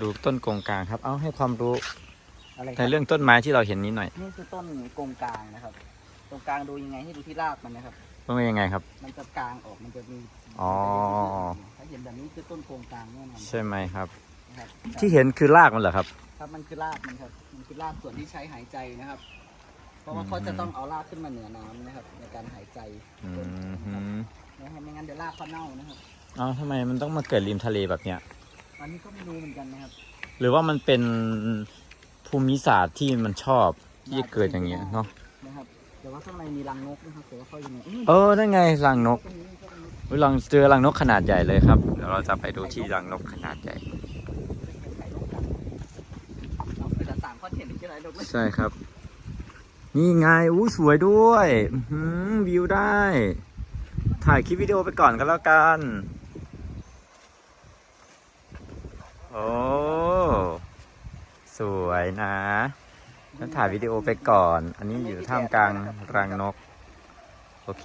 ดูต้นกงกลางครับ เอาให้ความรู้ อะไรค ใน รับ เรื่องต้นไม้ที่เราเห็นนี้หน่อย นี่คือต้นกงกลางนะครับตรงกลางดูยังไงให้ดูที่รากมันนะครับ ต้องเป็นยังไงครับ มันจะกลางออกมันจะมี อ๋อ ถ้าเห็นแบบนี้คือต้นกงกลางแน่นอน ใช่ไหมครับ นะครับ ที่เห็นคือรากมันเหรอครับ ครับมันคือรากมันครับมันคือรากส่วนที่ใช้หายใจนะครับ เพราะว่าเขาจะต้องเอารากขึ้นมาเหนือน้ำนะครับ ในการหายใจ อืม นะครับไม่งั้นเดี๋ยวรากเขาเน่านะครับ เอาทำไมมันต้องมาเกิดริมทะเลแบบเนี้ย อันนี้ก็ไม่รู้เหมือนกันนะครับ หรือว่ามันเป็นภูมิศาสตร์ที่มันชอบที่จะเกิดอย่างเงี้ยเนาะ นะครับแต่ว่าข้างในมีรังนกนะครับแต่ว่าเขายังไง นั่นไงรังนก ตรงนี้ก็เป็นนก อุ๊ยลองเจอรังนกขนาดใหญ่เลยครับ เดี๋ยวเราจะไปดูที่รังนกขนาดใหญ่ เป็นไข่นกกันเราเป็นแต่3 คอนเทนต์ที่ไรนกเลย ใช่ครับ นี่ไงอู้สวยด้วยวิวได้ ถ่ายคลิปวิดีโอไปก่อนก็แล้วกัน โอ้ สวยนะแล้วถ่ายวิดีโอไปก่อน อันนี้อยู่ท่ามกลางรังนก โอเค